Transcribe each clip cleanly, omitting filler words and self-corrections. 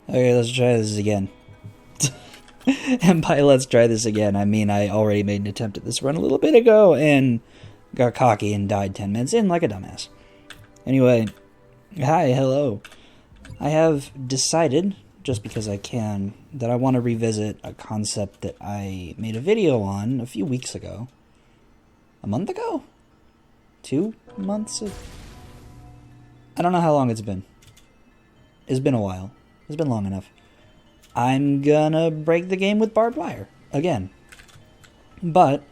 Okay, let's try this again. And by let's try this again, I mean I already made an attempt at this run a little bit ago and got cocky and died 10 minutes in like a dumbass. Anyway, hi, hello. I have decided, just because I can, that I want to revisit a concept that I made a video on a few weeks ago. A month ago? 2 months? I don't know how long it's been. It's been a while. It's been long enough. I'm gonna break the game with barbed wire. Again. But,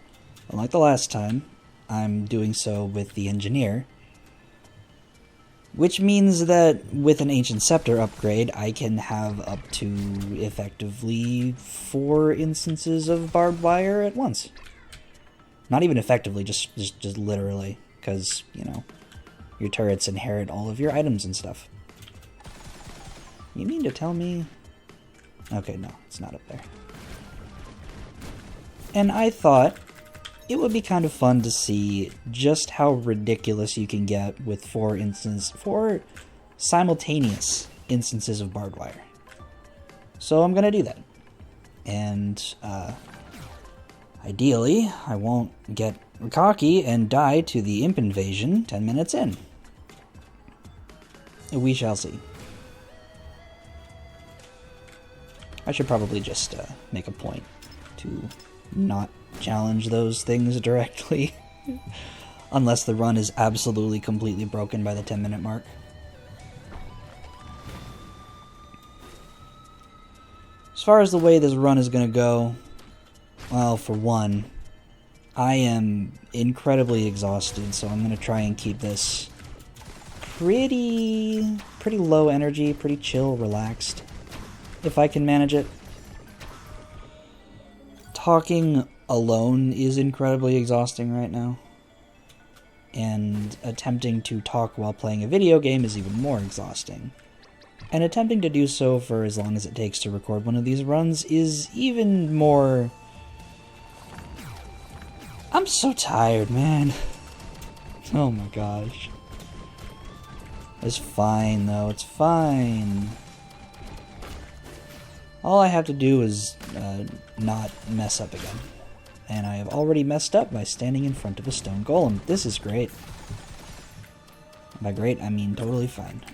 unlike the last time, I'm doing so with the engineer. Which means that with an Ancient Scepter upgrade, I can have up to, effectively, 4 instances of barbed wire at once. Not even effectively, just literally. Because, you know, your turrets inherit all of your items and stuff. You mean to tell me... Okay, no, it's not up there. And I thought it would be kind of fun to see just how ridiculous you can get with 4 simultaneous instances of barbed wire. So I'm gonna do that. And, ideally, I won't get cocky and die to the imp invasion 10 minutes in. We shall see. I should probably just make a point to not challenge those things directly. Unless the run is absolutely completely broken by the 10-minute mark. As far as the way this run is going to go, well, for one, I am incredibly exhausted, so I'm going to try and keep this pretty low energy, pretty chill, relaxed. If I can manage it. Talking alone is incredibly exhausting right now. And attempting to talk while playing a video game is even more exhausting. And attempting to do so for as long as it takes to record one of these runs is even more... I'm so tired, man. Oh my gosh. It's fine, though. It's fine. All I have to do is not mess up again. And I have already messed up by standing in front of a stone golem. This is great. By great, I mean totally fine.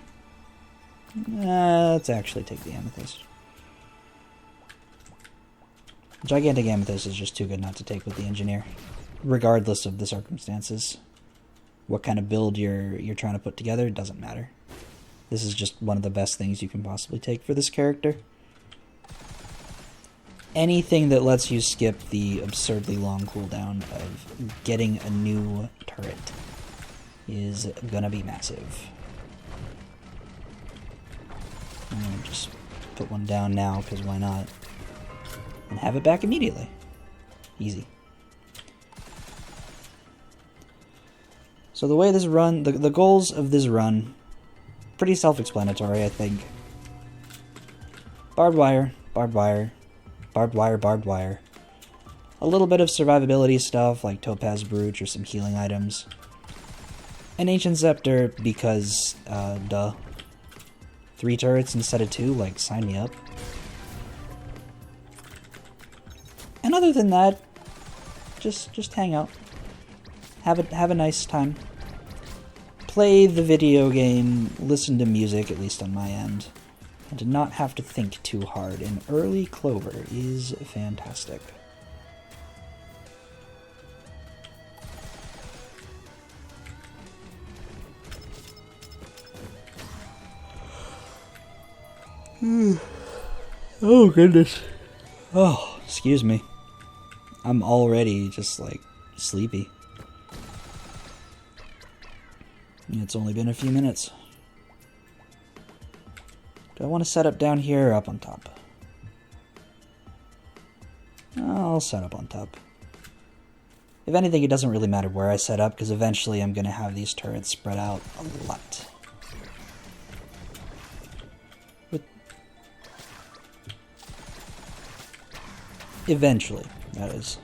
Let's actually take the amethyst. Gigantic amethyst is just too good not to take with the engineer. Regardless of the circumstances. What kind of build you're trying to put together, it doesn't matter. This is just one of the best things you can possibly take for this character. Anything that lets you skip the absurdly long cooldown of getting a new turret is gonna be massive. I'm gonna just put one down now, because why not? And have it back immediately. Easy. So the way this run, the goals of this run, pretty self-explanatory, I think. Barbed wire, barbed wire, barbed wire, barbed wire. A little bit of survivability stuff like Topaz Brooch or some healing items. An Ancient Scepter because, duh. 3 turrets instead of 2, like, sign me up. And other than that, just hang out. Have a nice time. Play the video game, listen to music, at least on my end. And to not have to think too hard in early Clover is fantastic. Oh, goodness. Oh, excuse me. I'm already just, like, sleepy. It's only been a few minutes. Do I want to set up down here or up on top? I'll set up on top. If anything, it doesn't really matter where I set up, because eventually I'm going to have these turrets spread out a lot. Eventually, that is.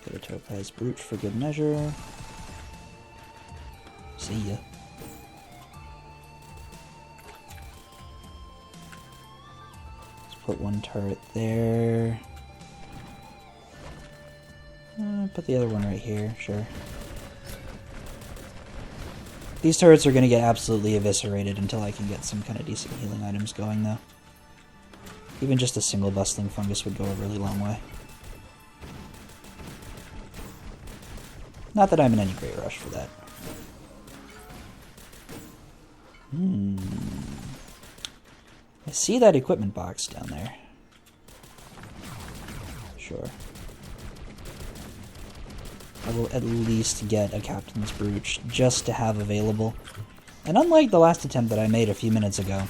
Get a Topaz Brooch for good measure. See ya. put one turret there. Put the other one right here, sure. These turrets are going to get absolutely eviscerated until I can get some kind of decent healing items going, though. Even just a single bustling fungus would go a really long way. Not that I'm in any great rush for that. I see that equipment box down there. Sure. I will at least get a Captain's Brooch just to have available. And unlike the last attempt that I made a few minutes ago,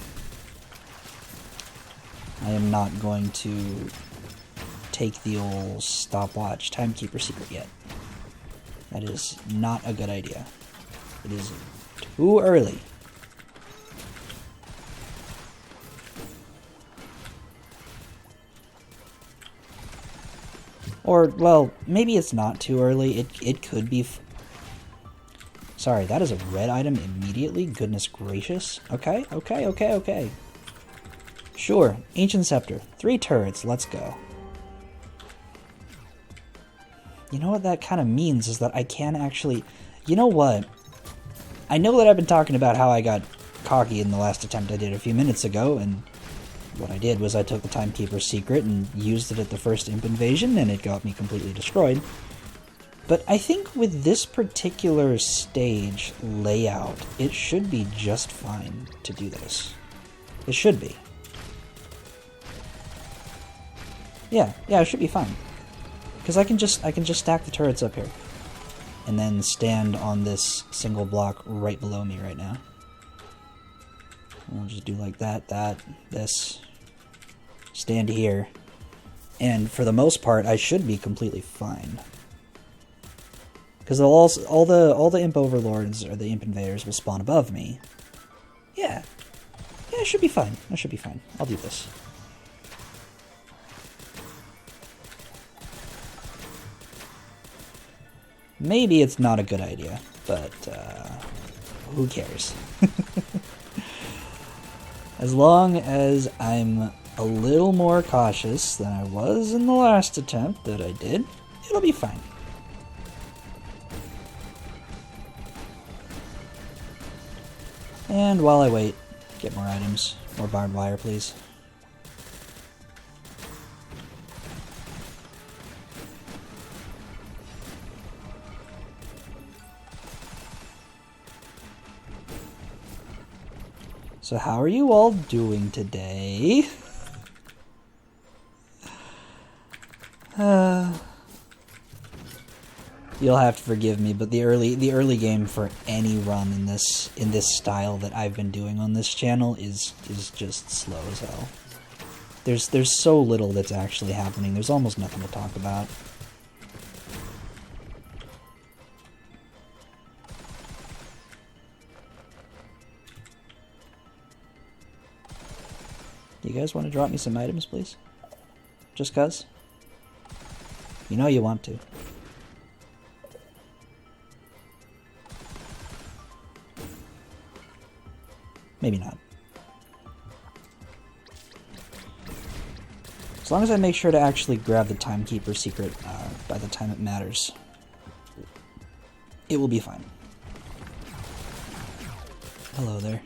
I am not going to take the old stopwatch timekeeper secret yet. That is not a good idea. It is too early. Or, well, maybe it's not too early. It could be... Sorry, that is a red item immediately? Goodness gracious. Okay, okay, okay, okay. Sure, Ancient Scepter. 3 turrets, let's go. You know what that kind of means is that I can actually... You know what? I know that I've been talking about how I got cocky in the last attempt I did a few minutes ago, and what I did was I took the Timekeeper's secret and used it at the first imp invasion, and it got me completely destroyed. But I think with this particular stage layout, it should be just fine to do this. It should be. Yeah, it should be fine. Because I can just stack the turrets up here. And then stand on this single block right below me right now. I'll just do like that, this. Stand here. And for the most part, I should be completely fine. Because all the imp overlords or the imp invaders will spawn above me. Yeah. Yeah, it should be fine. That should be fine. I'll do this. Maybe it's not a good idea, but who cares? As long as I'm a little more cautious than I was in the last attempt that I did, it'll be fine. And while I wait, get more items. More barbed wire, please. So how are you all doing today? You'll have to forgive me, but the early game for any run in this style that I've been doing on this channel is just slow as hell. There's so little that's actually happening. There's almost nothing to talk about. You guys want to drop me some items, please? Just cuz? You know you want to. Maybe not. As long as I make sure to actually grab the Timekeeper secret by the time it matters, it will be fine. Hello there.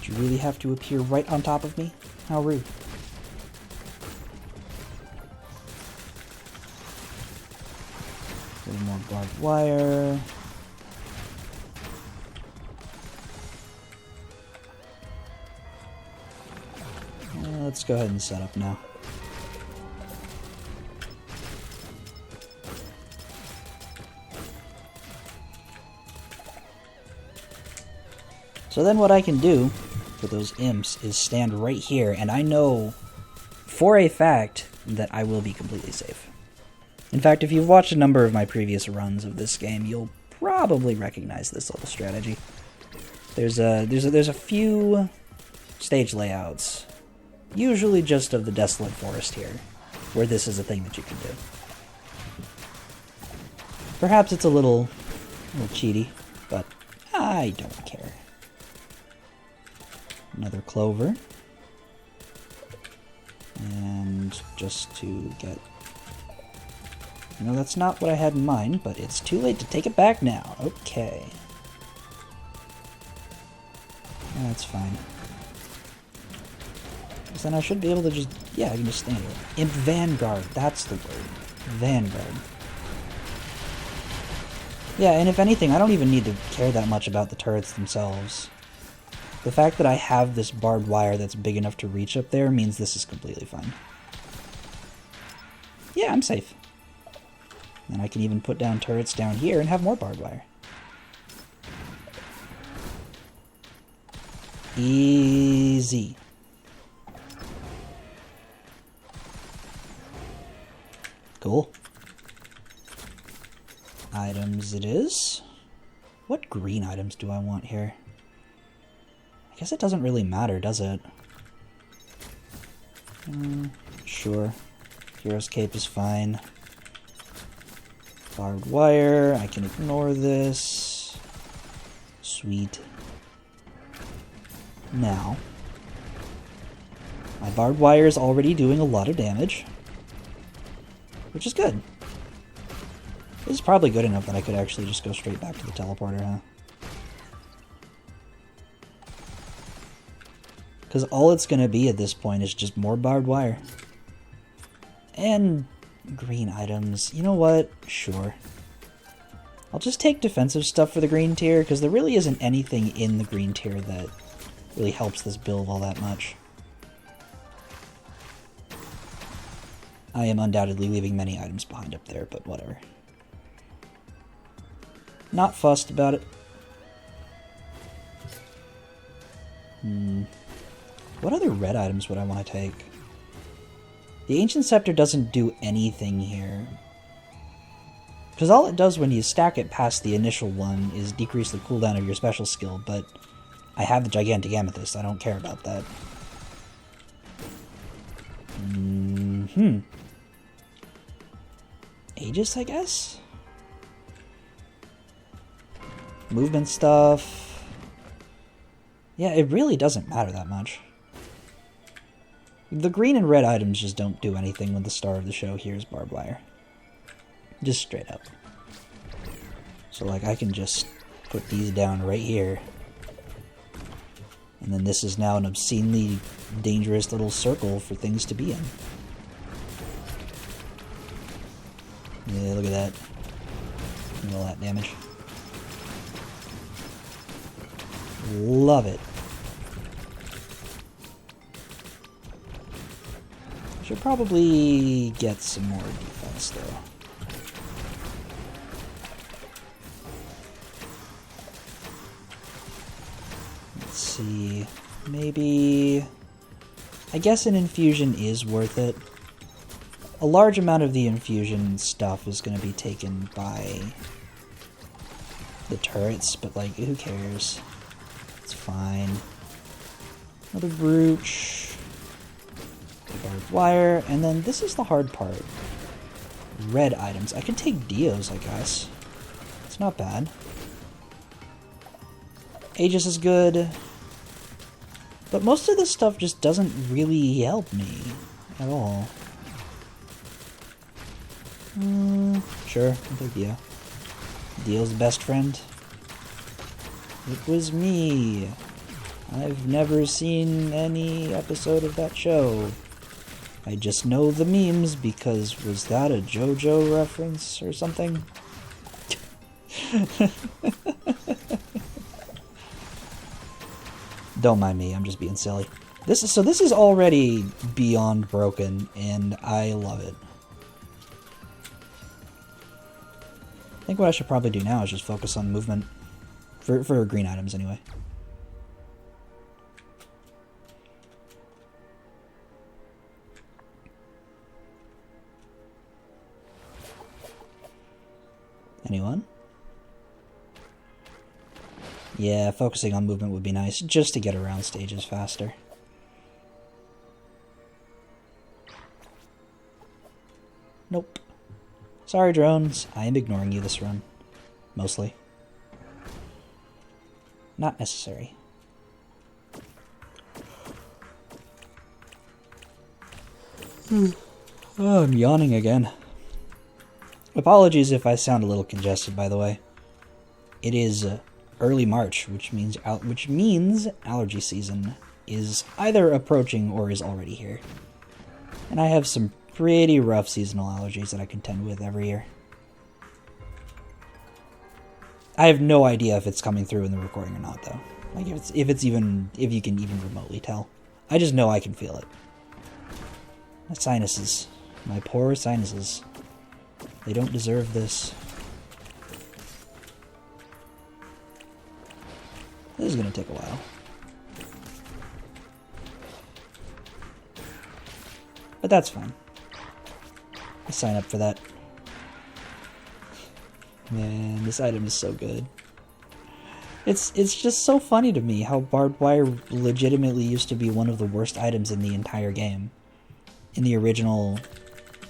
Did you really have to appear right on top of me? How rude. A little more barbed wire. Let's go ahead and set up now. So then what I can do for those imps is stand right here, and I know for a fact that I will be completely safe. In fact, if you've watched a number of my previous runs of this game, you'll probably recognize this little strategy. There's a few stage layouts, usually just of the desolate forest here, where this is a thing that you can do. Perhaps it's a little cheaty, but I don't care. Another clover. around just to get... You know, that's not what I had in mind, but it's too late to take it back now. Okay. That's fine. Because then I should be able to just... Yeah, I can just stand here. Imp Vanguard, that's the word. Vanguard. Yeah, and if anything, I don't even need to care that much about the turrets themselves. The fact that I have this barbed wire that's big enough to reach up there means this is completely fine. Yeah, I'm safe. And I can even put down turrets down here and have more barbed wire. Easy. Cool. Items it is. What green items do I want here? I guess it doesn't really matter, does it? Sure. Hero's Cape is fine. Barbed wire. I can ignore this. Sweet. Now, my barbed wire is already doing a lot of damage, which is good. This is probably good enough that I could actually just go straight back to the teleporter, huh? Because all it's going to be at this point is just more barbed wire. And green items. You know what? Sure. I'll just take defensive stuff for the green tier, because there really isn't anything in the green tier that really helps this build all that much. I am undoubtedly leaving many items behind up there, but whatever. Not fussed about it. What other red items would I want to take? The Ancient Scepter doesn't do anything here. Because all it does when you stack it past the initial one is decrease the cooldown of your special skill, but I have the Gigantic Amethyst, I don't care about that. Aegis, I guess? Movement stuff. Yeah, it really doesn't matter that much. The green and red items just don't do anything when the star of the show here is barbed wire. Just straight up. So, like, I can just put these down right here. And then this is now an obscenely dangerous little circle for things to be in. Yeah, look at that. Look at all that damage. Love it. Should probably get some more defense, though. Let's see. Maybe... I guess an infusion is worth it. A large amount of the infusion stuff is going to be taken by the turrets, but, like, who cares? It's fine. Another brooch. Barbed wire, and then this is the hard part. Red items. I could take Dios, I guess. It's not bad. Aegis is good. But most of this stuff just doesn't really help me at all. Sure, I'll take Dio. Dio's best friend. It was me. I've never seen any episode of that show. I just know the memes because was that a JoJo reference or something? Don't mind me, I'm just being silly. This is already beyond broken, and I love it. I think what I should probably do now is just focus on movement. For green items, anyway. Anyone? Yeah, focusing on movement would be nice, just to get around stages faster. Nope. Sorry, drones. I am ignoring you this run. Mostly. Not necessary. Oh, I'm yawning again. Apologies if I sound a little congested, by the way. It is early March, which means allergy season is either approaching or is already here. And I have some pretty rough seasonal allergies that I contend with every year. I have no idea if it's coming through in the recording or not, though. Like if you can even remotely tell. I just know I can feel it. My sinuses, my poor sinuses, they don't deserve this. This is gonna take a while. But that's fine. I sign up for that. Man, this item is so good. It's just so funny to me how barbed wire legitimately used to be one of the worst items in the entire game. In the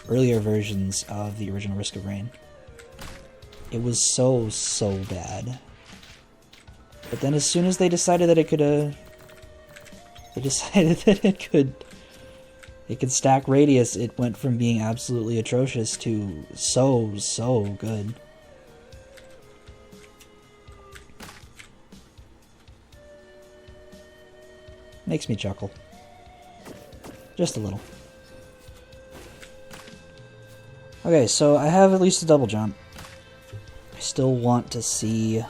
earlier versions of the original Risk of Rain. It was so bad. But then as soon as they decided that it could, it could stack radius, it went from being absolutely atrocious to so good. Makes me chuckle. Just a little. Okay, so I have at least a double jump. I still want to see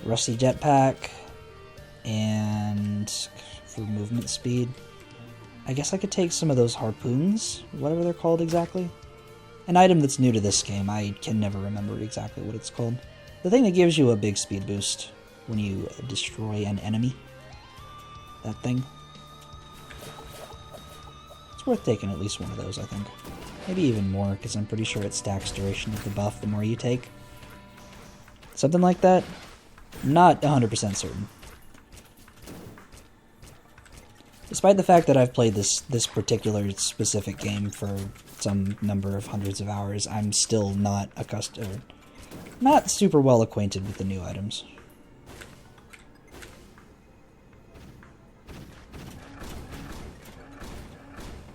Rusty Jetpack and for movement speed. I guess I could take some of those harpoons, whatever they're called exactly. An item that's new to this game, I can never remember exactly what it's called. The thing that gives you a big speed boost when you destroy an enemy. That thing. It's worth taking at least one of those, I think. Maybe even more, because I'm pretty sure it stacks duration of the buff the more you take. Something like that? Not 100% certain. Despite the fact that I've played this particular specific game for some number of hundreds of hours, I'm still not not super well acquainted with the new items.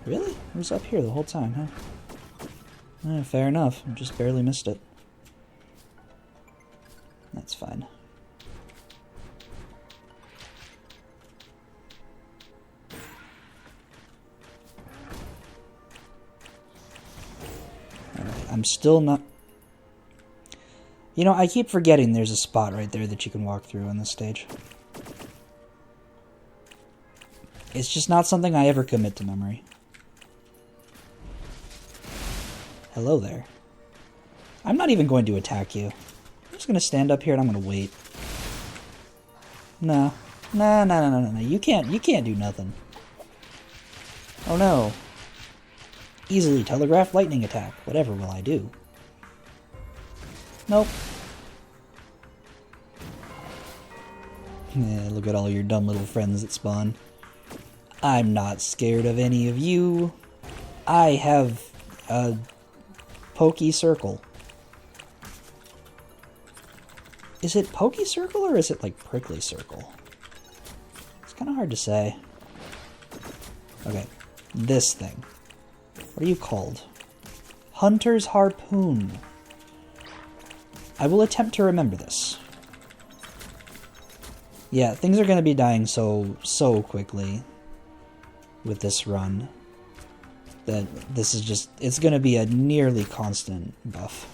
Really? It was up here the whole time, huh? Fair enough. I just barely missed it. That's fine. Alright, I'm still not... You know, I keep forgetting there's a spot right there that you can walk through on this stage. It's just not something I ever commit to memory. Hello there. I'm not even going to attack you. I'm just going to stand up here and I'm going to wait. No. No. You can't do nothing. Oh no. Easily telegraph lightning attack. Whatever will I do? Nope. Yeah, look at all your dumb little friends that spawn. I'm not scared of any of you. I have a pokey circle. Is it pokey circle or is it like prickly circle? It's kind of hard to say. Okay, this thing. What are you called? Hunter's Harpoon. I will attempt to remember this. Yeah, things are going to be dying so quickly with this run that this is just, it's going to be a nearly constant buff.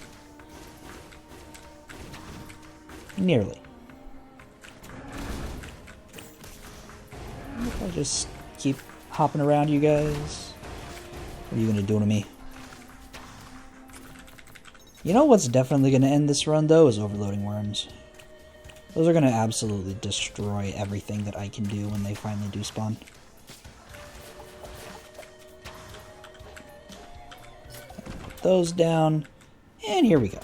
Nearly. If I just keep hopping around you guys, what are you going to do to me? You know what's definitely going to end this run though is overloading worms. Those are going to absolutely destroy everything that I can do when they finally do spawn. Put those down, and here we go.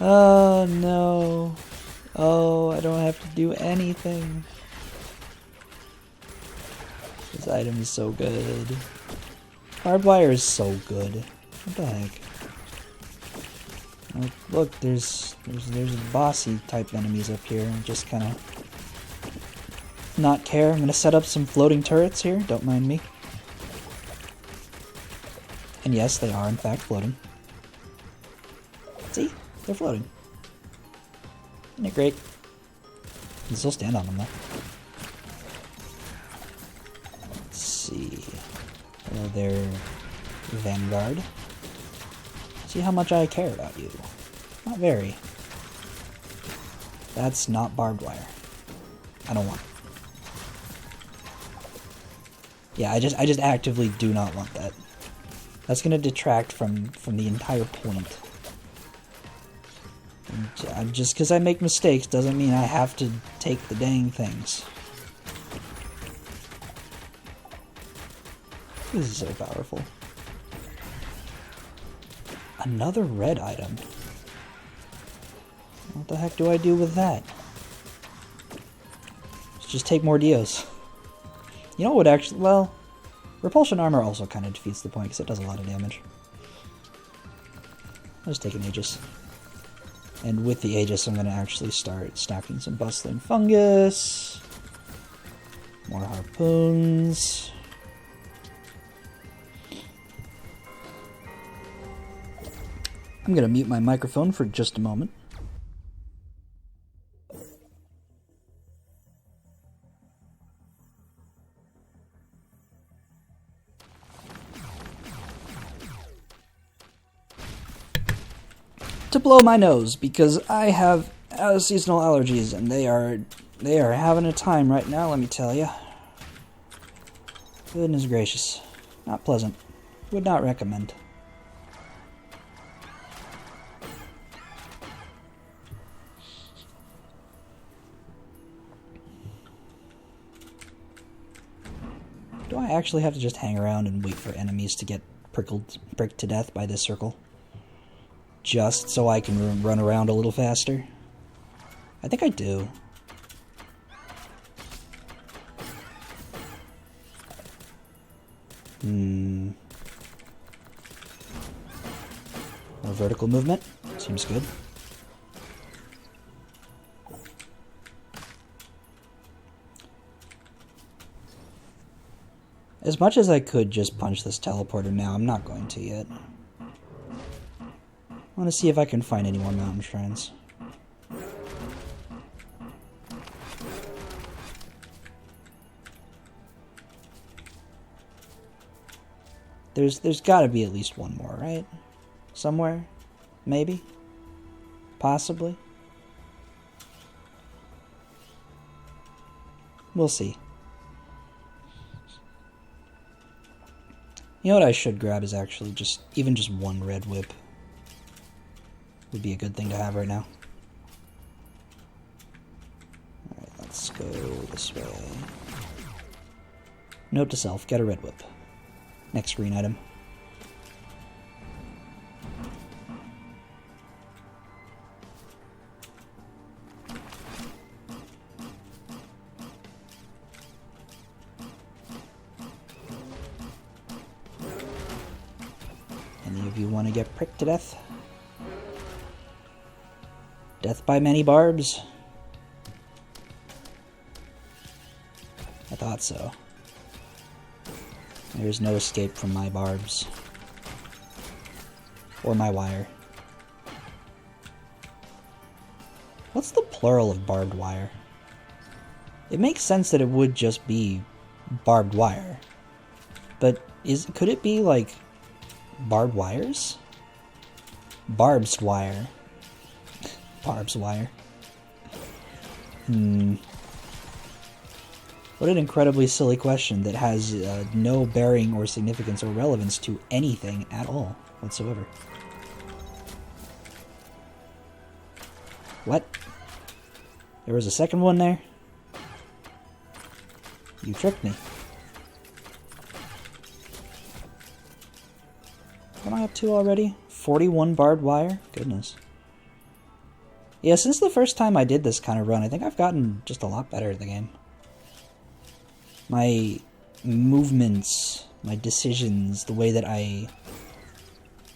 Oh no. Oh, I don't have to do anything. This item is so good. Barbed wire is so good. What the heck? Like, look, there's bossy type enemies up here. Just kind of not care. I'm gonna set up some floating turrets here. Don't mind me. And yes, they are in fact floating. See? They're floating. Isn't it great? You can still stand on them though. Let's see. Hello there, Vanguard. See how much I care about you. Not very. That's not barbed wire. I don't want it. Yeah, I just actively do not want that. That's gonna detract from the entire point. And just because I make mistakes doesn't mean I have to take the dang things. This is so powerful. Another red item. What the heck do I do with that? Let's just take more Dios. You know what would actually... Well, repulsion armor also kind of defeats the point because it does a lot of damage. I'll just take an Aegis. And with the Aegis, I'm going to actually start stacking some bustling fungus. More harpoons. I'm going to mute my microphone for just a moment. To blow my nose, because I have seasonal allergies and they are having a time right now, let me tell you. Goodness gracious. Not pleasant. Would not recommend. Do I actually have to just hang around and wait for enemies to get pricked to death by this circle? Just so I can run around a little faster? I think I do. More vertical movement? Seems good. As much as I could just punch this teleporter now, I'm not going to yet. I want to see if I can find any more mountain shrines. There's got to be at least one more, right? Somewhere? Maybe? Possibly? We'll see. You know what I should grab is actually even just one red whip. Would be a good thing to have right now. Alright, let's go this way. Note to self, get a red whip. Next green item. Any of you want to get pricked to death? Death by many barbs? I thought so. There's no escape from my barbs. Or my wire. What's the plural of barbed wire? It makes sense that it would just be barbed wire. But could it be like barbed wires? Barbs wire. Barbs wire. What an incredibly silly question that has no bearing or significance or relevance to anything at all whatsoever. What? There was a second one there? You tricked me. Am I up to already? 41 barbed wire? Goodness. Yeah, since the first time I did this kind of run, I think I've gotten just a lot better at the game. My movements, my decisions, the way that I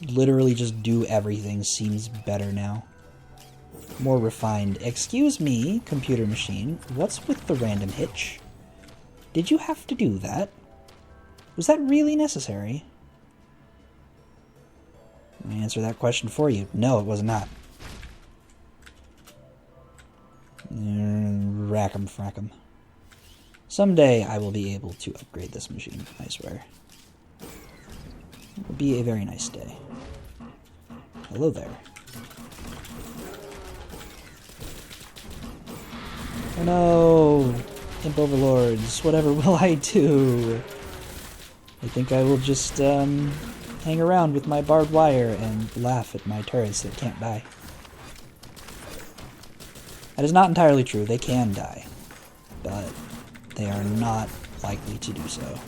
literally just do everything seems better now. More refined. Excuse me, computer machine, what's with the random hitch? Did you have to do that? Was that really necessary? Let me answer that question for you. No, it was not. Rack'em frack'em. Someday I will be able to upgrade this machine, I swear. It will be a very nice day. Hello there. Oh no! Imp overlords, whatever will I do? I think I will just hang around with my barbed wire and laugh at my turrets that can't die. That is not entirely true. They can die, but they are not likely to do so.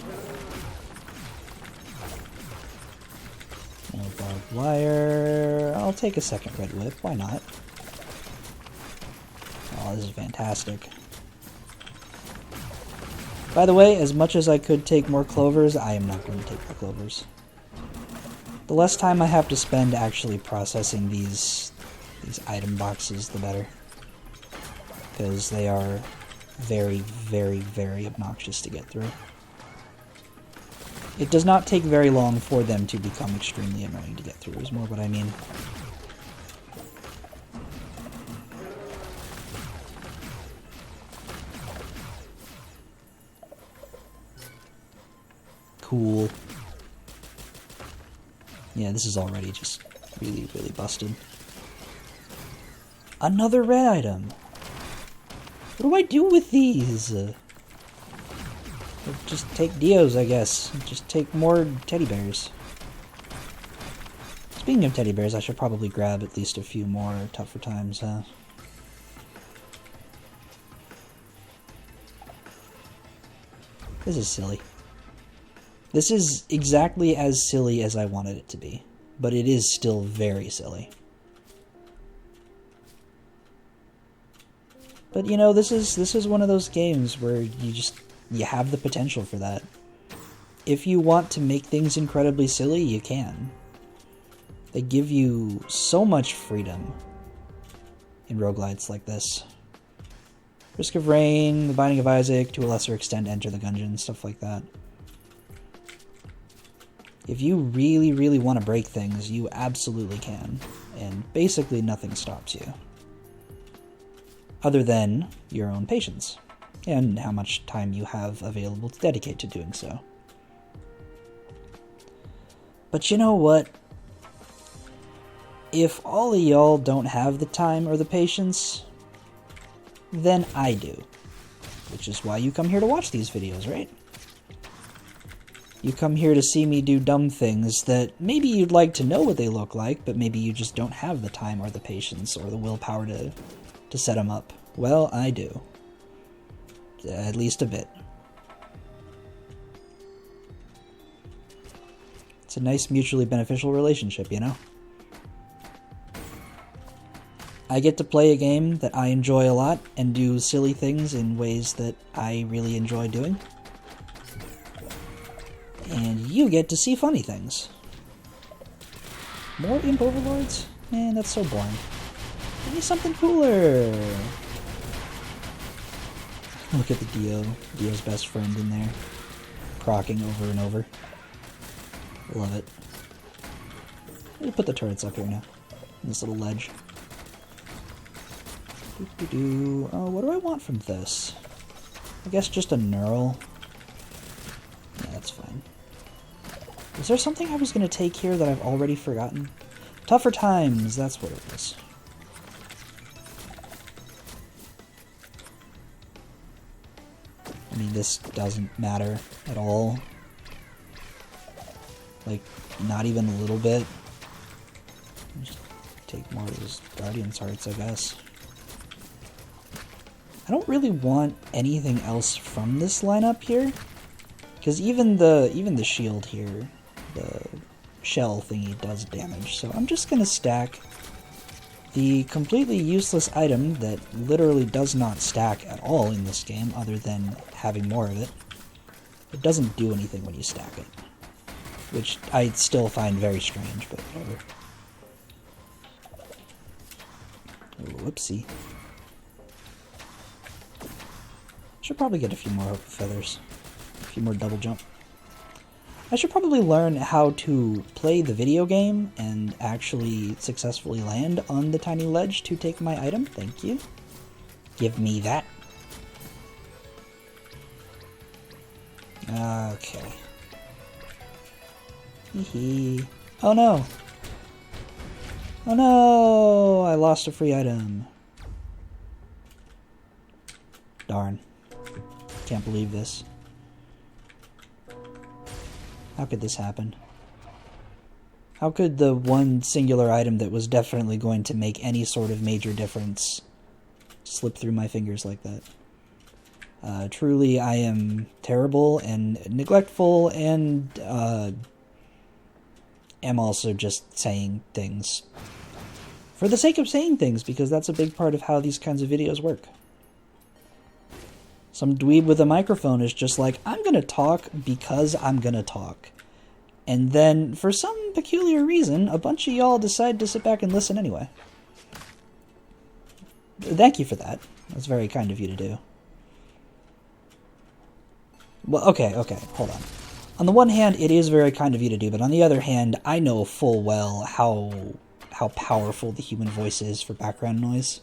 More barbed wire. I'll take a second red whip. Why not? Oh, this is fantastic. By the way, as much as I could take more clovers, I am not going to take more clovers. The less time I have to spend actually processing these item boxes, the better. Because they are very, very, very obnoxious to get through. It does not take very long for them to become extremely annoying to get through, is more what I mean. Cool. Yeah, this is already just really, really busted. Another red item! What do I do with these? Just take Dios, I guess. Just take more teddy bears. Speaking of teddy bears, I should probably grab at least a few more tougher times, huh? This is silly. This is exactly as silly as I wanted it to be, but it is still very silly. But you know, this is one of those games where you have the potential for that. If you want to make things incredibly silly, you can. They give you so much freedom in roguelites like this. Risk of Rain, The Binding of Isaac, to a lesser extent Enter the Gungeon, stuff like that. If you really, really want to break things, you absolutely can, and basically nothing stops you. Other than your own patience, and how much time you have available to dedicate to doing so. But you know what? If all of y'all don't have the time or the patience, then I do. Which is why you come here to watch these videos, right? You come here to see me do dumb things that maybe you'd like to know what they look like, but maybe you just don't have the time or the patience or the willpower to set them up. Well, I do. At least a bit. It's a nice mutually beneficial relationship, you know? I get to play a game that I enjoy a lot and do silly things in ways that I really enjoy doing. And you get to see funny things. More Imp Overlords? Man, that's so boring. Give me something cooler! Look at the Dio's best friend in there. Crocking over and over. Love it. I'm gonna put the turrets up here now. On this little ledge. Oh, what do I want from this? I guess just a knurl. Yeah, that's fine. Is there something I was gonna take here that I've already forgotten? Tougher times, that's what it is. I mean, this doesn't matter at all. Like, not even a little bit. Just take more of those Guardian's Hearts, I guess. I don't really want anything else from this lineup here, because even the shield here, the shell thingy, does damage. So I'm just gonna stack the completely useless item that literally does not stack at all in this game, other than having more of it. It doesn't do anything when you stack it. which I still find very strange, but whatever. Oh, whoopsie. Should probably get a few more Hope of Feathers. A few more double jump. I should probably learn how to play the video game and actually successfully land on the tiny ledge to take my item. Thank you. Give me that. Okay. Hee. Oh no! Oh no! I lost a free item. Darn. Can't believe this. How could this happen? How could the one singular item that was definitely going to make any sort of major difference slip through my fingers like that? Truly, I am terrible and neglectful and am also just saying things for the sake of saying things, because that's a big part of how these kinds of videos work. Some dweeb with a microphone is just like, I'm gonna talk because I'm gonna talk. And then, for some peculiar reason, a bunch of y'all decide to sit back and listen anyway. Thank you for that. That's very kind of you to do. Well, okay, hold on. On the one hand, it is very kind of you to do, but on the other hand, I know full well how powerful the human voice is for background noise.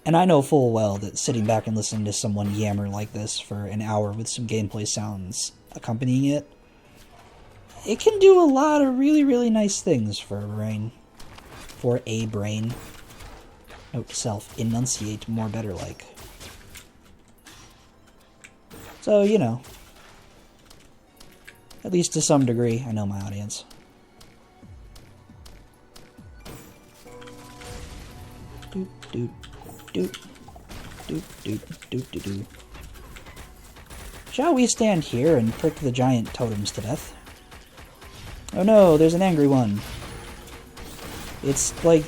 And I know full well that sitting back and listening to someone yammer like this for an hour with some gameplay sounds accompanying it, it can do a lot of really, really nice things for a brain. For a brain. Note to self, enunciate more better like. So, you know. At least to some degree, I know my audience. Doop, doop. Doop, doop, doop, doop, doop, doop. Shall we stand here and prick the giant totems to death? Oh no, there's an angry one. It's, like,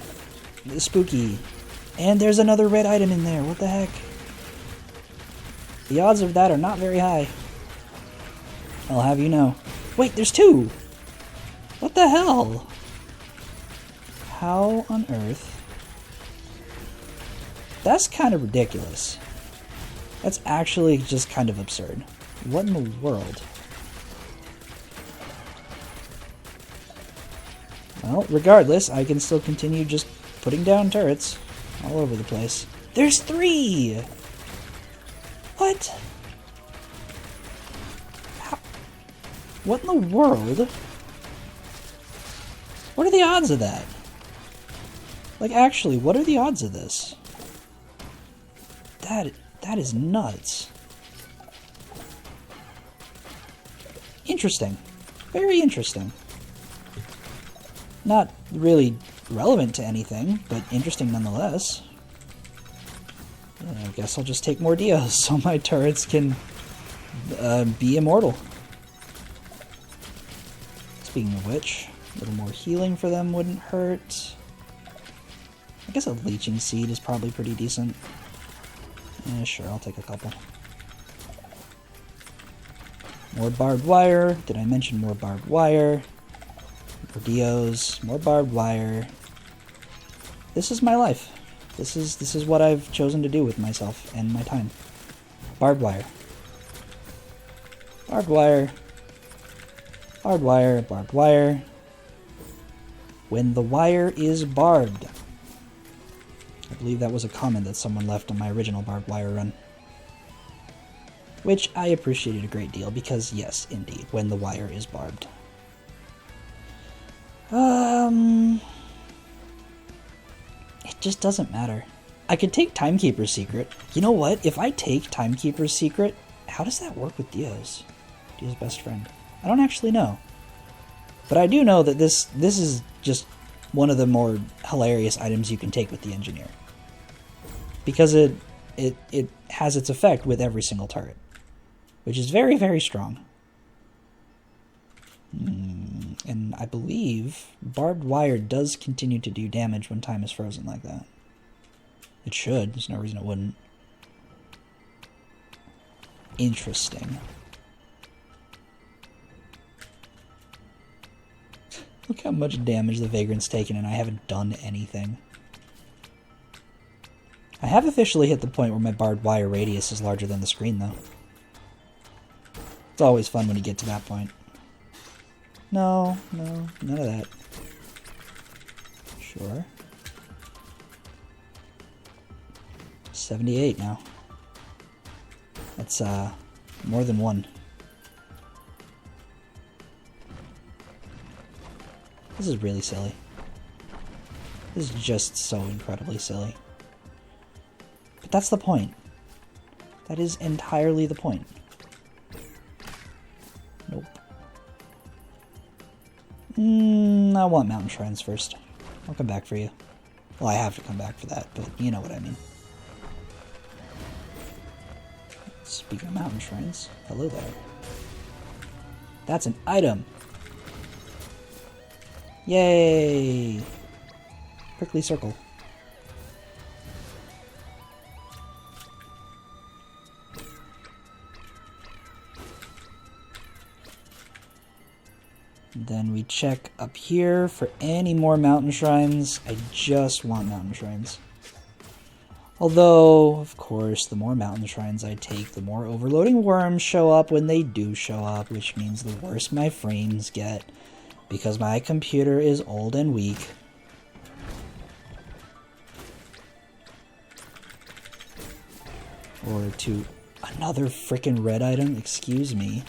spooky. And there's another red item in there, what the heck? The odds of that are not very high. I'll have you know. Wait, there's two! What the hell? How on earth? That's kind of ridiculous. That's actually just kind of absurd. What in the world? Well, regardless, I can still continue just putting down turrets all over the place. There's 3! What? How? What in the world? What are the odds of that? Like, actually, what are the odds of this? That is nuts. Interesting. Very interesting. Not really relevant to anything, but interesting nonetheless. I guess I'll just take more Dios so my turrets can be immortal. Speaking of which, a little more healing for them wouldn't hurt. I guess a leeching seed is probably pretty decent. Yeah, sure, I'll take a couple. More barbed wire. Did I mention more barbed wire? More Dios, more barbed wire. This is my life. This is what I've chosen to do with myself and my time. Barbed wire. Barbed wire. Barbed wire, barbed wire. When the wire is barbed. I believe that was a comment that someone left on my original barbed wire run. Which I appreciated a great deal, because yes, indeed, when the wire is barbed. It just doesn't matter. I could take Timekeeper's Secret. You know what? If I take Timekeeper's Secret, how does that work with Dio's? Dio's best friend. I don't actually know. But I do know that this is just one of the more hilarious items you can take with the Engineer. Because it has its effect with every single target. Which is very, very strong. And I believe barbed wire does continue to do damage when time is frozen like that. It should. There's no reason it wouldn't. Interesting. Look how much damage the Vagrant's taken and I haven't done anything. I have officially hit the point where my barbed wire radius is larger than the screen, though. It's always fun when you get to that point. No, no, none of that. Sure. 78 now. That's, more than one. This is really silly. This is just so incredibly silly. But that's the point. That is entirely the point. Nope. I want mountain shrines first. I'll come back for you. Well, I have to come back for that, but you know what I mean. Speaking of mountain shrines, hello there. That's an item! Yay! Prickly circle. Then we check up here for any more mountain shrines. I just want mountain shrines. Although, of course, the more mountain shrines I take, the more overloading worms show up when they do show up, which means the worse my frames get, because my computer is old and weak. Or to another frickin' red item, excuse me.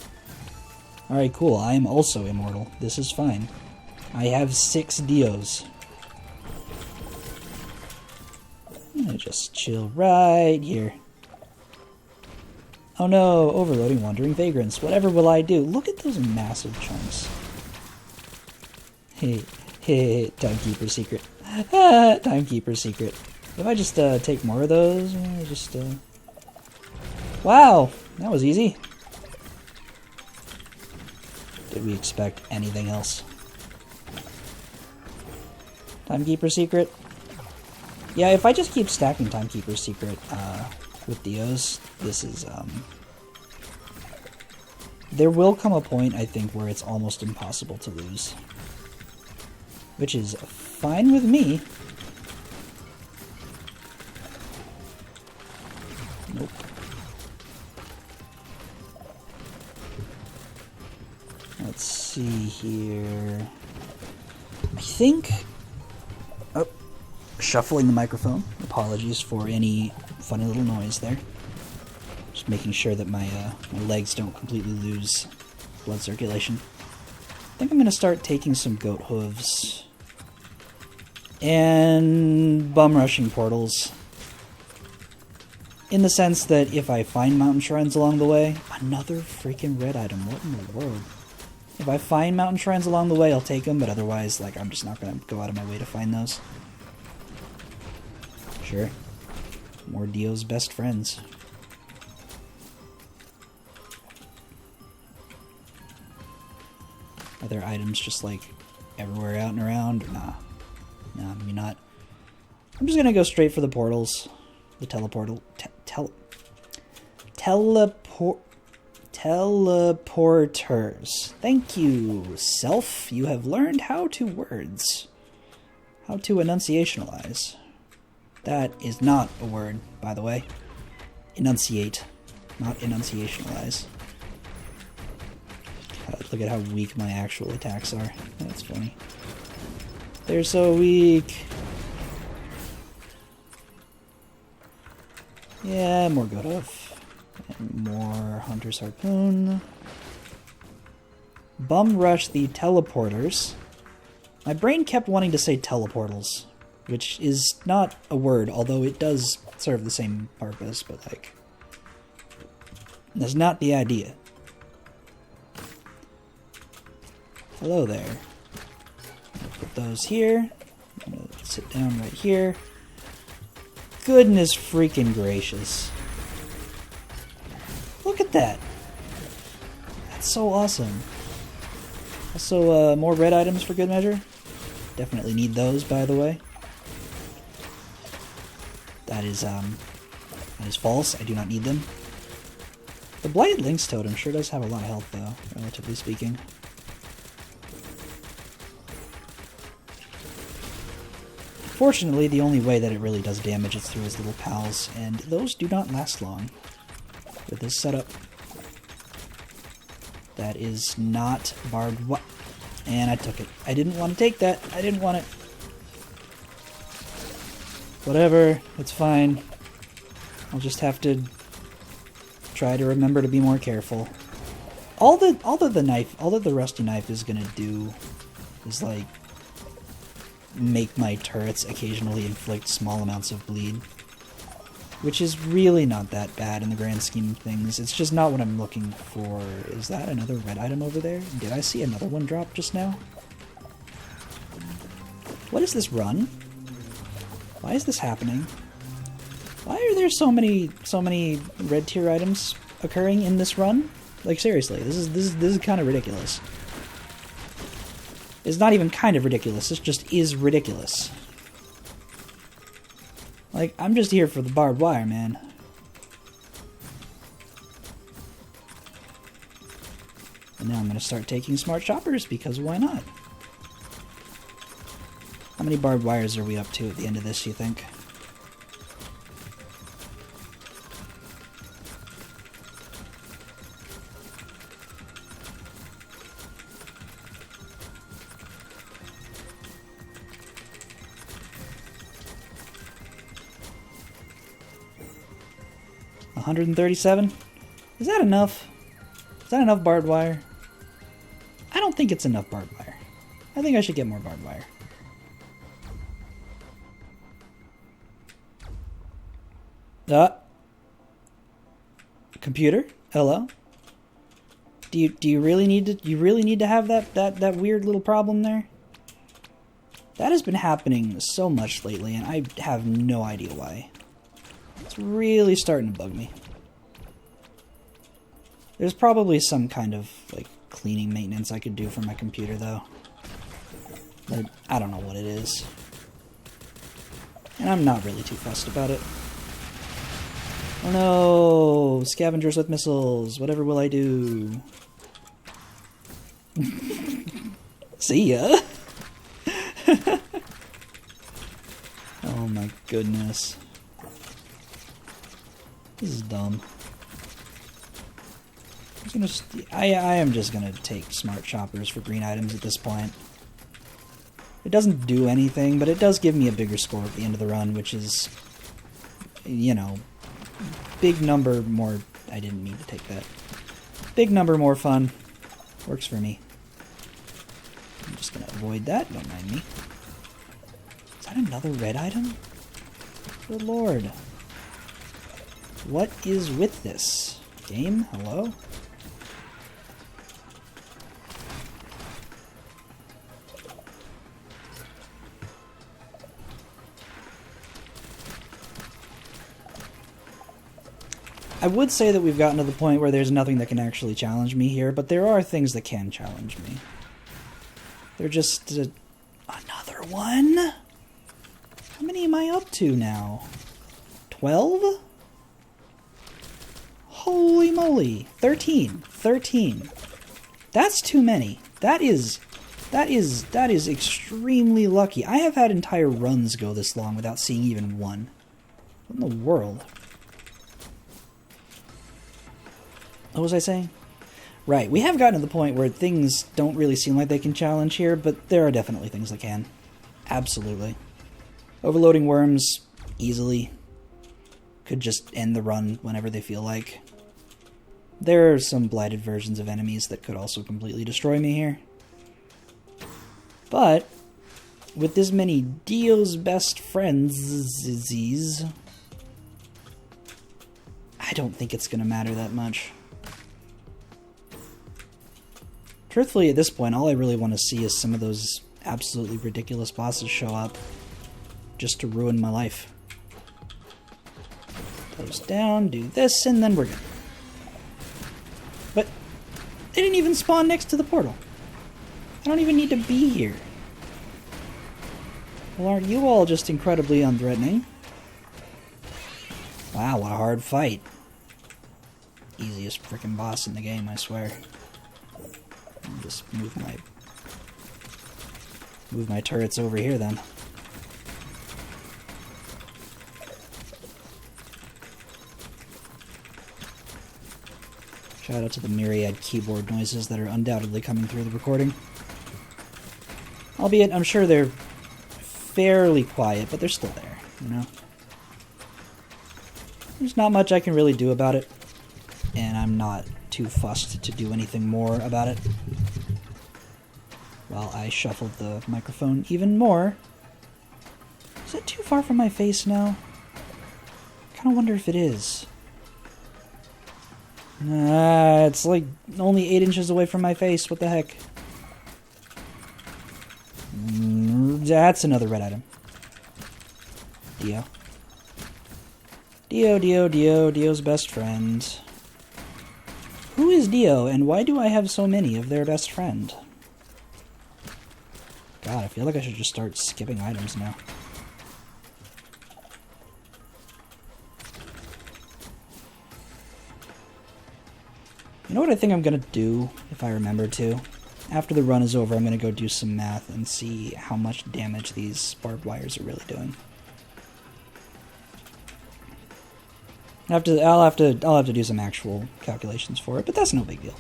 Alright, cool, I am also immortal. This is fine. I have 6 Dios. I'm gonna just chill right here. Oh no, overloading wandering vagrants. Whatever will I do? Look at those massive chunks. Hey, hey, timekeeper secret. Ah, timekeeper secret. If I just take more of those, Wow, that was easy. Did we expect anything else? Timekeeper secret. Yeah, if I just keep stacking timekeeper secret with Dios, this is there will come a point, I think, where it's almost impossible to lose. Which is fine with me. Nope. Let's see here. I think... Oh, shuffling the microphone. Apologies for any funny little noise there. Just making sure that my legs don't completely lose blood circulation. I think I'm going to start taking some goat hooves. And bum rushing portals. In the sense that if I find mountain shrines along the way... Another freaking red item. What in the world? If I find mountain shrines along the way, I'll take them, but otherwise, like, I'm just not going to go out of my way to find those. Sure. More Dio's best friends. Are there items just, like, everywhere out and around? Or nah. Nah, maybe not. I'm just going to go straight for the portals. The teleportal... Teleporters. Thank you, self. You have learned how to words. How to enunciationalize. That is not a word, by the way. Enunciate, not enunciationalize. Look at how weak my actual attacks are. That's funny. They're so weak. Yeah, more Godov. And more Hunter's Harpoon. Bum rush the teleporters. My brain kept wanting to say teleportals, which is not a word, although it does serve the same purpose, but like... That's not the idea. Hello there. I'm gonna put those here. I'm gonna sit down right here. Goodness freaking gracious. Look at that! That's so awesome. Also, more red items for good measure. Definitely need those, by the way. That is false. I do not need them. The Blighted Lynx Totem sure does have a lot of health, though, relatively speaking. Fortunately, the only way that it really does damage is through his little pals, and those do not last long with this setup. That is not barbed wire. And I took it. I didn't want to take that. I didn't want it. Whatever. It's fine. I'll just have to try to remember to be more careful. All that the rusty knife is gonna do is, like, make my turrets occasionally inflict small amounts of bleed. Which is really not that bad in the grand scheme of things. It's just not what I'm looking for. Is that another red item over there? Did I see another one drop just now? What is this run? Why is this happening? Why are there so many red tier items occurring in this run? Like, seriously, this is kind of ridiculous. It's not even kind of ridiculous, this just is ridiculous. Like, I'm just here for the barbed wire, man. And now I'm gonna start taking smart shoppers, because why not? How many barbed wires are we up to at the end of this, you think? $137? Is that enough? Is that enough barbed wire? I don't think it's enough barbed wire. I think I should get more barbed wire. Computer? Hello? Do you really need to have that weird little problem there? That has been happening so much lately, and I have no idea why. It's really starting to bug me. There's probably some kind of, like, cleaning maintenance I could do for my computer, though. But I don't know what it is. And I'm not really too fussed about it. Oh no! Scavengers with missiles! Whatever will I do? See ya! Oh my goodness. This is dumb. I am just gonna take smart shoppers for green items at this point. It doesn't do anything, but it does give me a bigger score at the end of the run, which is, you know, big number more... I didn't mean to take that. Big number more fun. Works for me. I'm just gonna avoid that, don't mind me. Is that another red item? Good lord. What is with this? Game? Hello? I would say that we've gotten to the point where there's nothing that can actually challenge me here, but there are things that can challenge me. They're just... another one? How many am I up to now? 12? Holy moly. 13. 13. That's too many. That is extremely lucky. I have had entire runs go this long without seeing even one. What in the world? What was I saying? Right, we have gotten to the point where things don't really seem like they can challenge here, but there are definitely things that can. Absolutely. Overloading worms, easily. Could just end the run whenever they feel like. There are some blighted versions of enemies that could also completely destroy me here. But, with this many Dio's best friends, I don't think it's going to matter that much. Truthfully, at this point, all I really want to see is some of those absolutely ridiculous bosses show up just to ruin my life. Close down, do this, and then we're good. But they didn't even spawn next to the portal. I don't even need to be here. Well, aren't you all just incredibly unthreatening? Wow, what a hard fight. Easiest frickin' boss in the game, I swear. I'll just move my turrets over here then. Shout out to the myriad keyboard noises that are undoubtedly coming through the recording. Albeit, I'm sure they're fairly quiet, but they're still there, you know? There's not much I can really do about it, and I'm not too fussed to do anything more about it. While I shuffled the microphone even more. Is it too far from my face now? I kind of wonder if it is. It's like only 8 inches away from my face. What the heck? That's another red item. Dio. Dio's best friend. Who is Dio, and why do I have so many of their best friend? God, I feel like I should just start skipping items now. You know what I think I'm gonna do, if I remember to? After the run is over, I'm gonna go do some math and see how much damage these barbed wires are really doing. I'll have to do some actual calculations for it, but that's no big deal.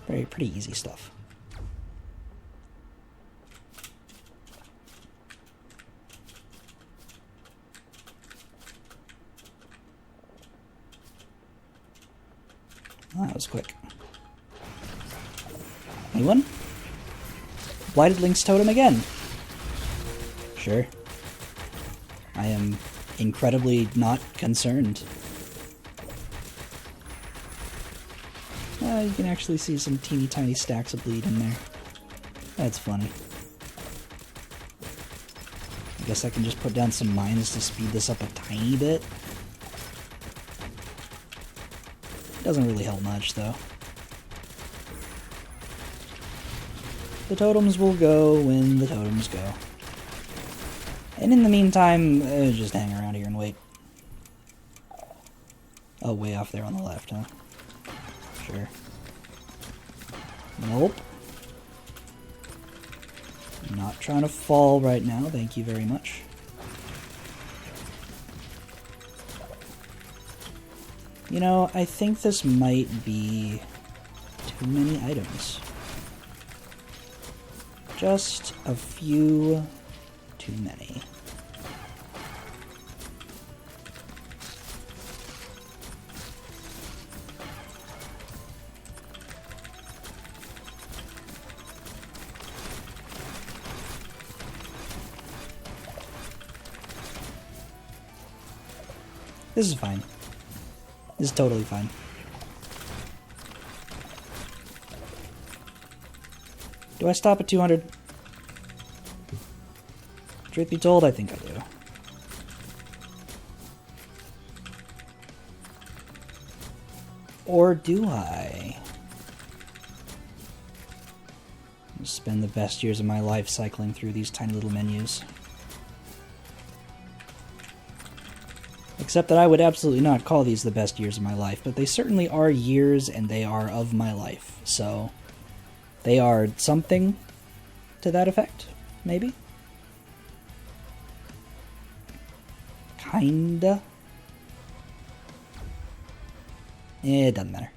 Pretty easy stuff. Oh, that was quick. Anyone? Blighted Link's totem again. Sure. I am incredibly not concerned. You can actually see some teeny tiny stacks of bleed in there. That's funny. I guess I can just put down some mines to speed this up a tiny bit. Doesn't really help much, though. The totems will go when the totems go. And in the meantime, just hang around here and wait. Oh, way off there on the left, huh? Sure. Nope. I'm not trying to fall right now, thank you very much. You know, I think this might be too many items. Just a few too many. This is fine. This is totally fine. Do I stop at 200? Truth be told, I think I do. Or do I? I'll spend the best years of my life cycling through these tiny little menus. Except that I would absolutely not call these the best years of my life, but they certainly are years and they are of my life. So, they are something to that effect, maybe? Kinda. It doesn't matter.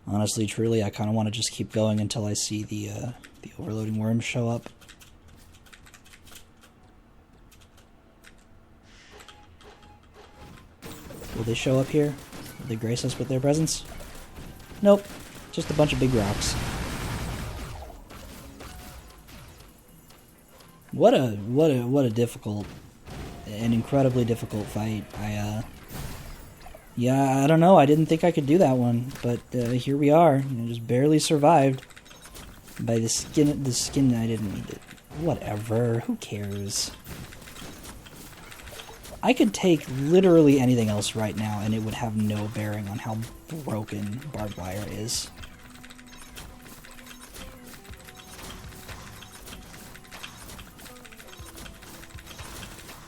Honestly, truly, I kind of want to just keep going until I see the overloading worms show up. Will they show up here? Will they grace us with their presence? Nope. Just a bunch of big rocks. What a difficult, an incredibly difficult fight. Yeah, I don't know. I didn't think I could do that one, but here we are. You know, just barely survived by the skin. The skin I didn't need it. Whatever. Who cares? I could take literally anything else right now, and it would have no bearing on how broken barbed wire is.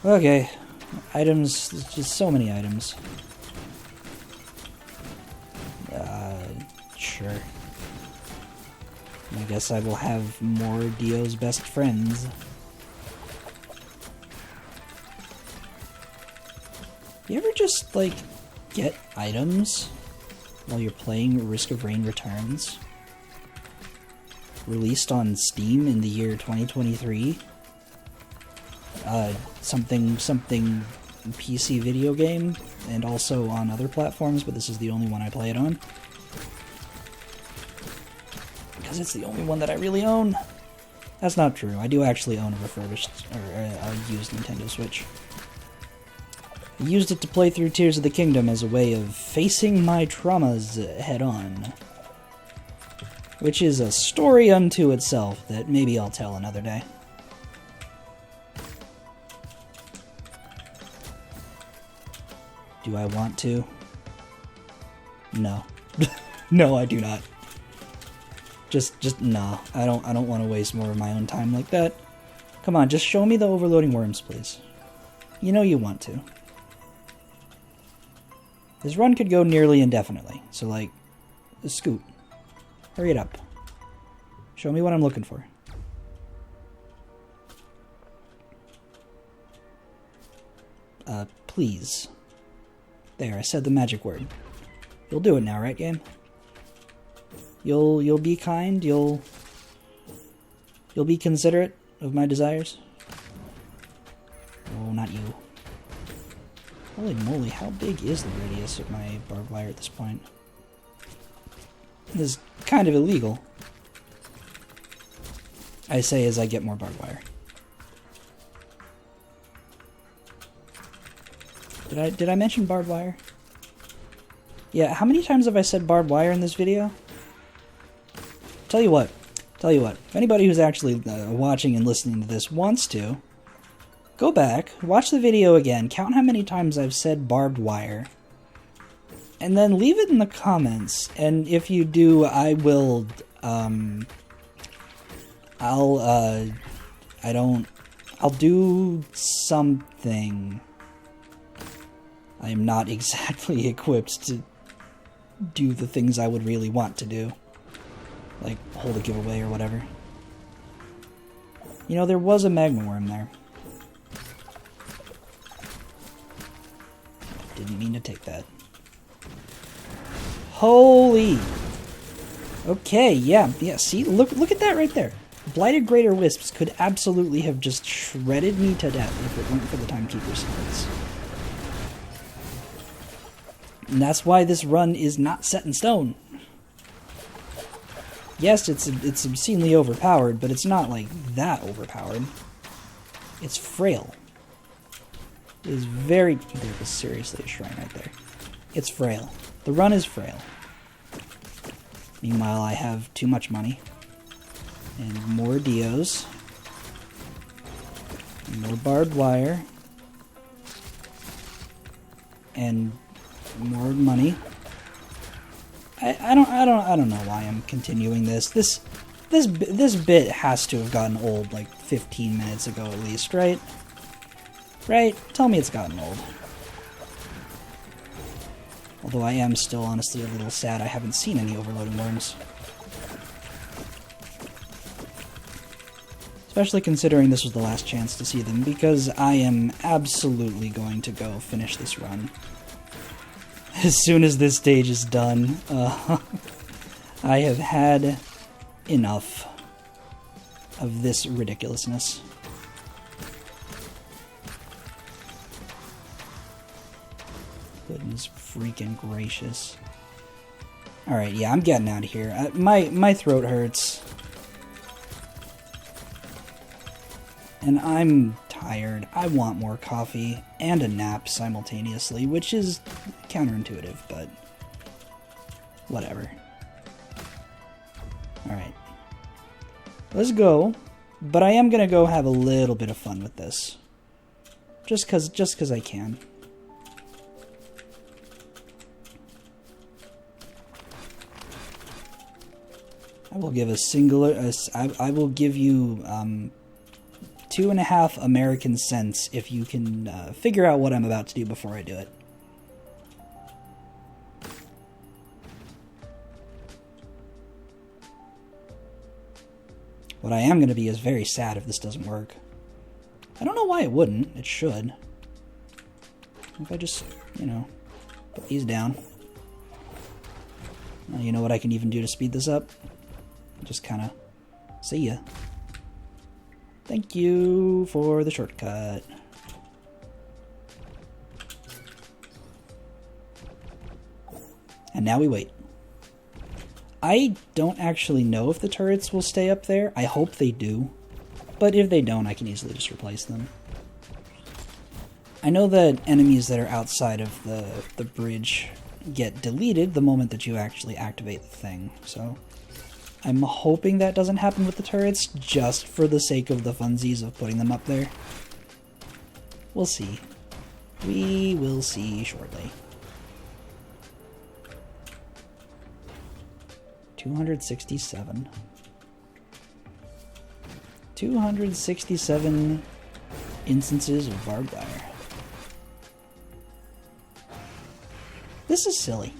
Okay, items, there's just so many items. Sure. I guess I will have more Dio's best friends. You ever just, like, get items while you're playing Risk of Rain Returns? Released on Steam in the year 2023. Something PC video game, and also on other platforms, but this is the only one I play it on. Because it's the only one that I really own. That's not true. I do actually own a refurbished, or a used Nintendo Switch. I used it to play through Tears of the Kingdom as a way of facing my traumas head-on. Which is a story unto itself that maybe I'll tell another day. Do I want to? No. No, I do not. Just no. I don't want to waste more of my own time like that. Come on, just show me the overloading worms, please. You know you want to. This run could go nearly indefinitely, so like, scoot. Hurry it up. Show me what I'm looking for. Please. There, I said the magic word. You'll do it now, right, game? You'll be kind, you'll be considerate of my desires? Oh, not you. Holy moly, how big is the radius of my barbed wire at this point? This is kind of illegal. I say as I get more barbed wire. Did I mention barbed wire? Yeah, how many times have I said barbed wire in this video? Tell you what, if anybody who's actually watching and listening to this wants to, go back, watch the video again, count how many times I've said barbed wire, and then leave it in the comments, and if you do, I will, I'll do something. I am not exactly equipped to do the things I would really want to do. Like, hold a giveaway or whatever. You know, there was a magma worm there. Didn't mean to take that. Holy! Okay, yeah, see? Look at that right there. Blighted Greater Wisps could absolutely have just shredded me to death if it weren't for the Timekeeper secrets. And that's why this run is not set in stone. Yes, it's obscenely overpowered, but it's not like that overpowered. It's frail. It is very... There was seriously a shrine right there. It's frail. The run is frail. Meanwhile, I have too much money. And more Dios. More barbed wire. And more money. I don't know why I'm continuing this. This bit has to have gotten old like 15 minutes ago at least, right? Right? Tell me it's gotten old. Although I am still honestly a little sad I haven't seen any overloading worms. Especially considering this was the last chance to see them, because I am absolutely going to go finish this run. As soon as this stage is done, I have had enough of this ridiculousness. Goodness freaking gracious. Alright, yeah, I'm getting out of here. My throat hurts. And I'm tired. I want more coffee and a nap simultaneously, which is counterintuitive, but whatever. Alright. Let's go. But I am gonna go have a little bit of fun with this. Just cause I can. I will give I will give you 2.5 American cents if you can figure out what I'm about to do before I do it. What I am going to be is very sad if this doesn't work. I don't know why it wouldn't. It should. If I just, you know, put these down. You know what I can even do to speed this up? Just kind of see ya. Thank you for the shortcut. And now we wait. I don't actually know if the turrets will stay up there. I hope they do. But if they don't, I can easily just replace them. I know that enemies that are outside of the bridge get deleted the moment that you actually activate the thing. So I'm hoping that doesn't happen with the turrets, just for the sake of the funsies of putting them up there. We'll see. We will see shortly. 267. 267 instances of barbed wire. This is silly.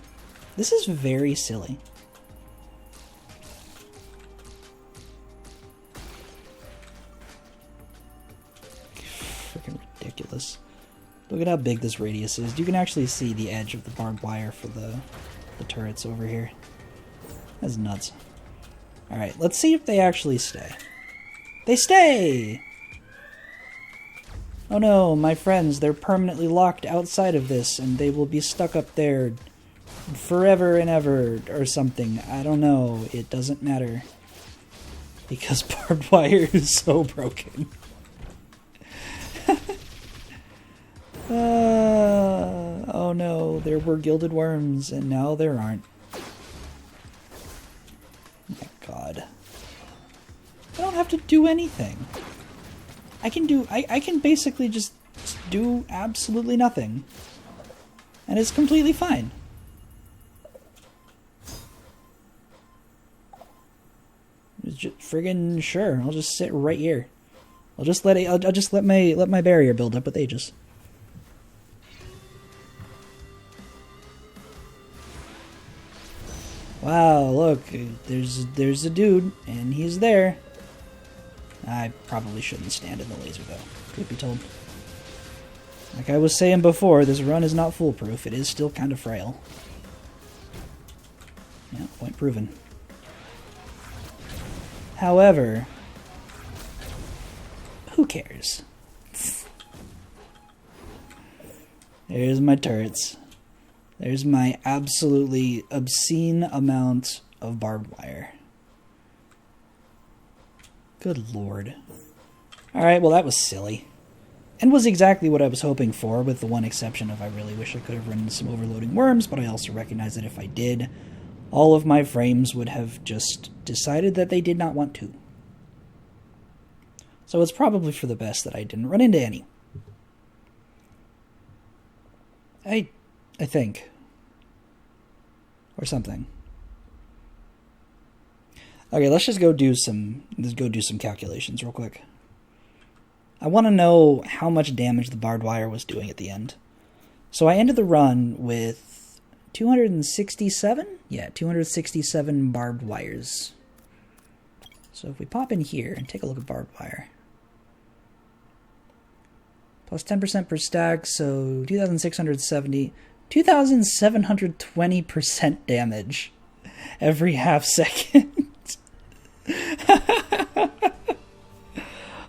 This is very silly. Freaking ridiculous. Look at how big this radius is. You can actually see the edge of the barbed wire for the turrets over here. That's nuts. Alright, let's see if they actually stay. They stay! Oh no, my friends, they're permanently locked outside of this, and they will be stuck up there forever and ever, or something. I don't know. It doesn't matter. Because barbed wire is so broken. Oh no, there were gilded worms, and now there aren't. My god. I don't have to do anything. I can basically just do absolutely nothing. And it's completely fine. Just friggin' sure, I'll just sit right here. I'll just let my barrier build up with ages. Wow, look, there's a dude, and he's there. I probably shouldn't stand in the laser, though, truth be told. Like I was saying before, this run is not foolproof. It is still kind of frail. Yeah, point proven. However, who cares? There's my turrets. There's my absolutely obscene amount of barbed wire. Good lord. Alright, well that was silly. And was exactly what I was hoping for, with the one exception of I really wish I could have run some overloading worms, but I also recognize that if I did, all of my frames would have just decided that they did not want to. So it's probably for the best that I didn't run into any. I think. Or something. Okay, let's go do some calculations real quick. I want to know how much damage the barbed wire was doing at the end. So I ended the run with 267? Yeah, 267 barbed wires. So if we pop in here and take a look at barbed wire. Plus 10% per stack, so 2,670... 2,720% damage every half second.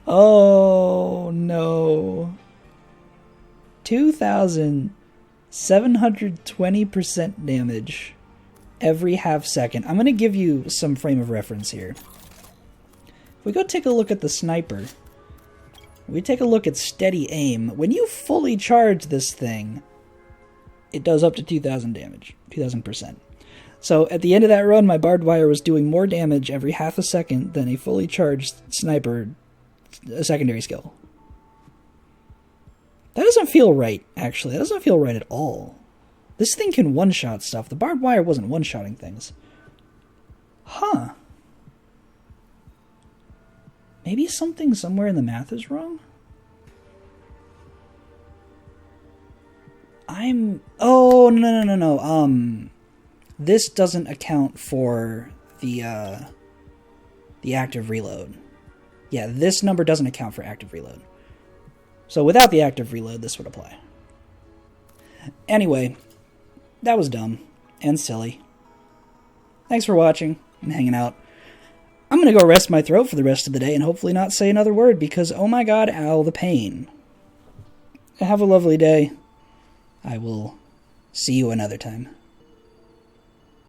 Oh no. 2,720% damage every half second. I'm going to give you some frame of reference here. If we go take a look at the sniper, we take a look at steady aim. When you fully charge this thing, it does up to 2,000 damage, 2,000%. So at the end of that run, my barbed wire was doing more damage every half a second than a fully charged sniper, a secondary skill. That doesn't feel right, actually. That doesn't feel right at all. This thing can one-shot stuff. The barbed wire wasn't one-shotting things. Huh. Maybe something somewhere in the math is wrong? Oh, no. This doesn't account for the active reload. Yeah, this number doesn't account for active reload. So without the active reload, this would apply. Anyway, that was dumb and silly. Thanks for watching and hanging out. I'm going to go rest my throat for the rest of the day and hopefully not say another word because, oh my god, ow, the pain. Have a lovely day. I will see you another time.